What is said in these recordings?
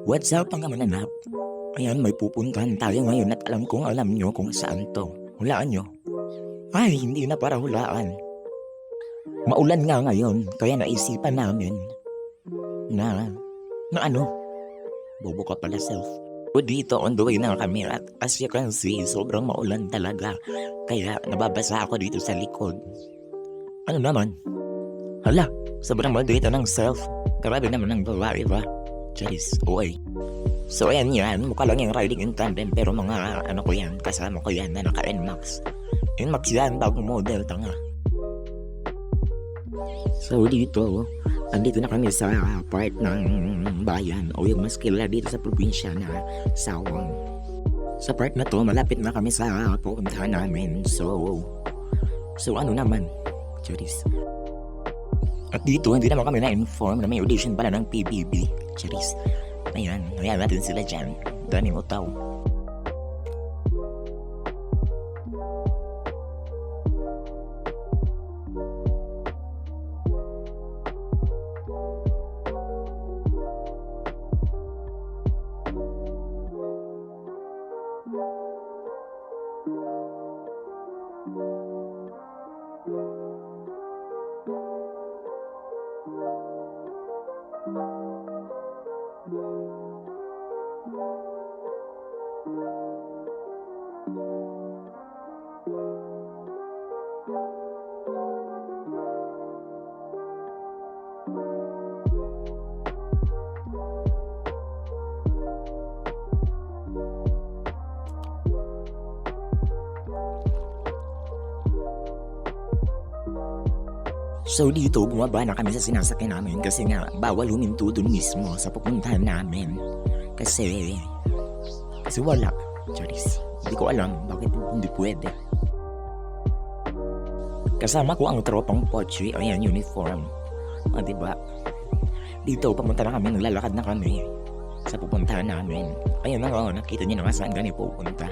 What's up mga mananap? Ayan, may pupuntahan tayo ngayon at alam nyo kung saan to. Hulaan nyo? Ay, hindi na para hulaan. Maulan nga ngayon, kaya naisipan namin na ano? Bobo ka pala self. O dito, on the way na kami at as you can see, sobrang maulan talaga. Kaya nababasa ako dito sa likod. Ano naman? Hala, sobrang dito ng self. Grabe naman ng babae ba? Charis, okay. So ayan yan, mukha lang yung riding in tandem pero mga ano ko yan, kasama ko yan na naka NMAX. NMAX yan, bagong model, tanga. So dito, andito na kami sa part ng bayan o yung mas kilala dito sa probinsya na Sawang. Sa part na to, malapit na kami sa pupuntahan namin. So ano naman, Charis. At dito, hindi naman kami na-inform na may audition pala ng PBB. Charis. Ayan natin sila dyan. Daming utaw. So dito, bumaba na kami sa sinasakyan namin kasi nga bawal huminto dun mismo sa pupuntahan namin. Kasi wala. Charis. Hindi ko alam bakit hindi pwede. Kasama ko ang tropang pochi, ayan, uniform. O diba? Dito, papunta na kami, naglalakad na kami sa pupuntahan namin. Ayan na, nakita niyo na nga saan kami pupunta.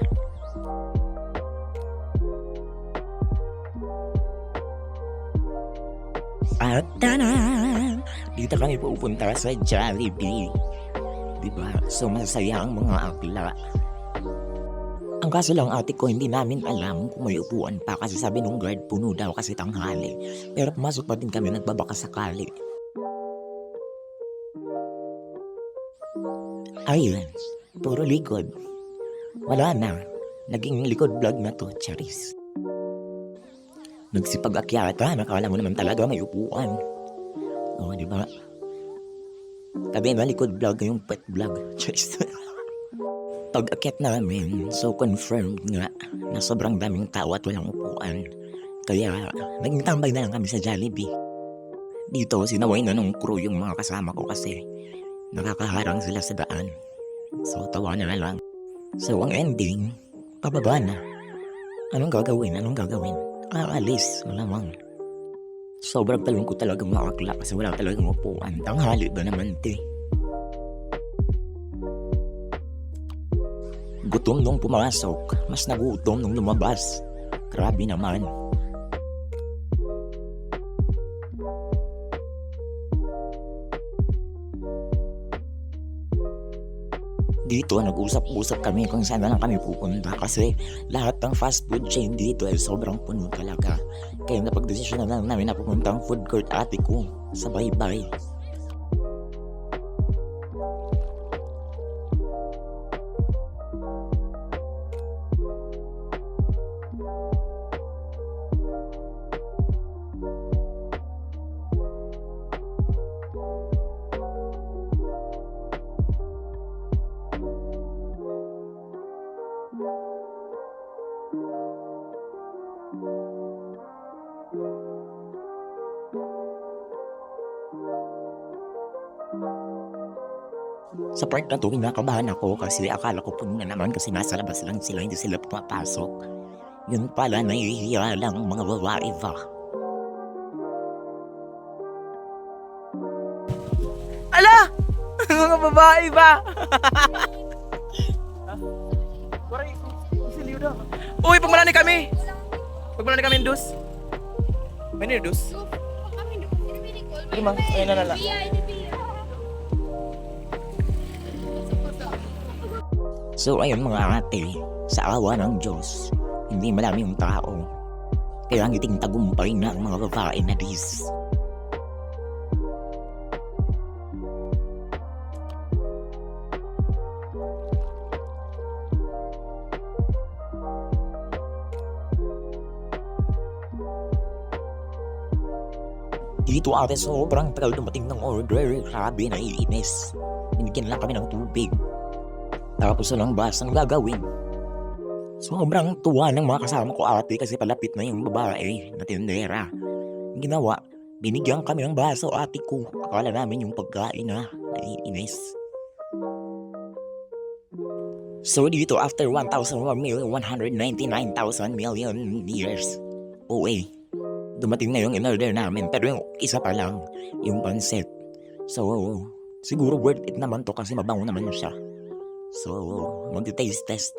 At tanan! Dito kami pupunta sa Jollibee. Diba? So masasaya ang mga akla. Ang kaso lang ate ko, hindi namin alam kung may upuan pa kasi sabi nung guard puno daw kasi tanghali. Pero pumasok pa din kami, nagbabaka sakali. Ayun, puro likod. Wala na. Naging likod vlog na to, Charis. Nagsipag-akyata, nakala mo naman talaga may upuan. O, di ba? Tabi na likod vlog yung pet vlog. Pag-akyat namin, so confirmed nga na sobrang daming tao at walang upuan. Kaya, naging tambay na lang kami sa Jollibee. Dito, sinaway na nung crew yung mga kasama ko kasi nakakaharang sila sa daan. So, tawa na lang. So, ang ending, pababa na. Anong gagawin? Aalis, malamang. Sobrang talong ko talaga makakla kasi wala talagang upuan. Tanghali ba naman, te? Gutom nung pumasok, mas nagutom nung lumabas. Grabe naman. Dito, nag-usap-usap kami kung saan na lang kami pupunta kasi lahat ng fast food chain dito ay sobrang puno talaga. Kaya napag-desisyon na lang namin na pupunta ang food court ate ko sa Baybay. Sa part na to, kinakabahan ako kasi akala ko puno na naman kasi nasa labas lang sila, hindi sila pumapasok. Yun pala, nahihiya lang ang mga babae ba? Ala! Mga babae ba? Uy, pagmalani kami! Pagmalani kami, dos. May nirdos? Lima, ayun na nala. So ayun mga ate, sa awa ng Diyos, hindi marami yung tao. Kaya ngiting tagumpay na ang mga babae na dis. Dito ate, sobrang tagal dumating ng order. Grabe, naiinis. Binigyan lang kami ng tubig. Tapos walang basang gagawin. Sobrang tuwa ng mga kasama ko ate kasi palapit na yung babae na tindera. Ang ginawa, binigyan kami ng baso ate ko. Akala namin yung pagkain na naiinis. So dito after 1,199,000 million years away, dumating na yung in-order namin. Pero yung isa pa lang, yung pancit. So siguro worth it naman to kasi mabango naman siya. So magti-taste test.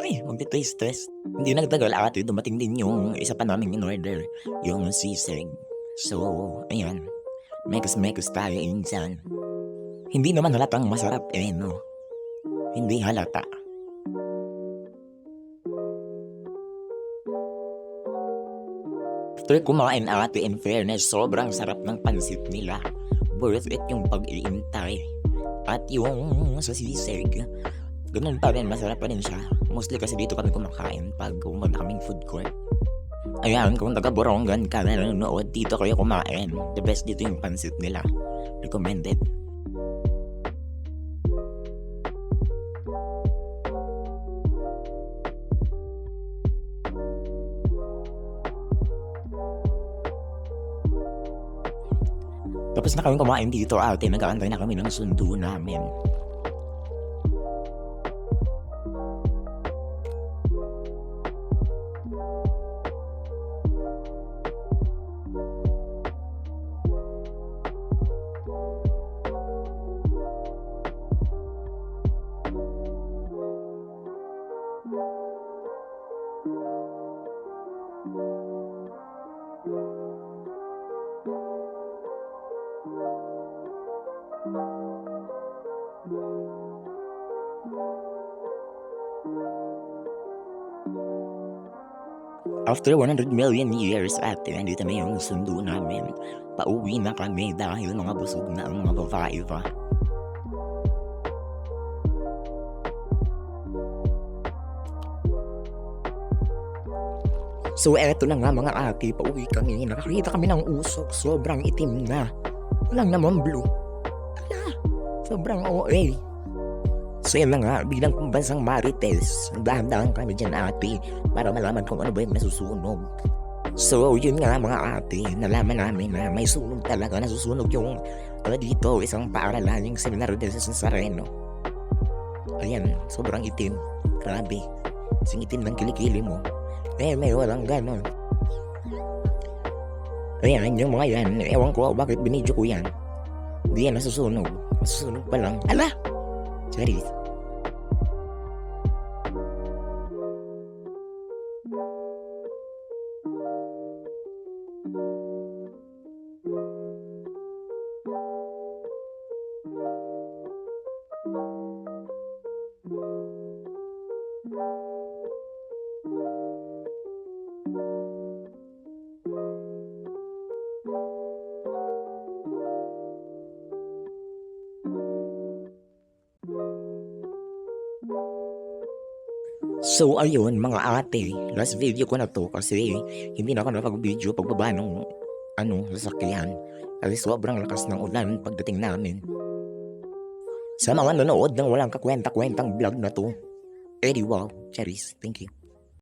Ay, magti-taste test. Hindi nagtagal ate, dumating din yung isa pa namin in-order, yung sisig. So ayan, mekas tayo insan. Hindi naman halatang masarap no. Hindi halata. After kumain ate, in fairness, sobrang sarap ng pansit nila. Worth it yung pag-iintay. At yung sa sisig, ganun pa rin, masarap pa rin siya. Mostly kasi dito kami kumakain pag pumunta kaming food court. Ayan, kung taga-Borongan ka na nanonood, dito kayo kumain. The best dito yung pansit nila. Recommended. Tapos na kami kumain dito ate, nag-aantay na kami ng sundo namin. After 100 million years ate, nandito na yung sundo namin. Pauwi na kami dahil mga busog na ang mga babae pa. So eto na nga mga ate, pauwi kami. Nakakita kami ng usok, sobrang itim na. Walang naman blue. Ala, sobrang OA. So yan na nga, bilang pambansang marites, dahan-dahan kami dyan ate para malaman kung ano ba yung nasusunog. So yun nga mga ate, nalaman namin na may sunog talaga, nasusunog yung dito, isang paaralan, yung Seminario de San Sareno. Ayan, sobrang itim, grabe. Sing itim ng kilikili mo. May walang ganon. Ayan, yung mga yan, ewan ko bakit binidyo ko yan. Hindi yan nasusunog, nasusunog pa lang. Ala! Charis. So ayun mga ate, last video ko na to kasi hindi na ako nakapag-video pagbaba ng sasakyan kasi sobrang lakas ng ulan pagdating namin. Sa mga nanonood ng walang kakwenta-kwentang vlog na to, wow, Charis, thank you.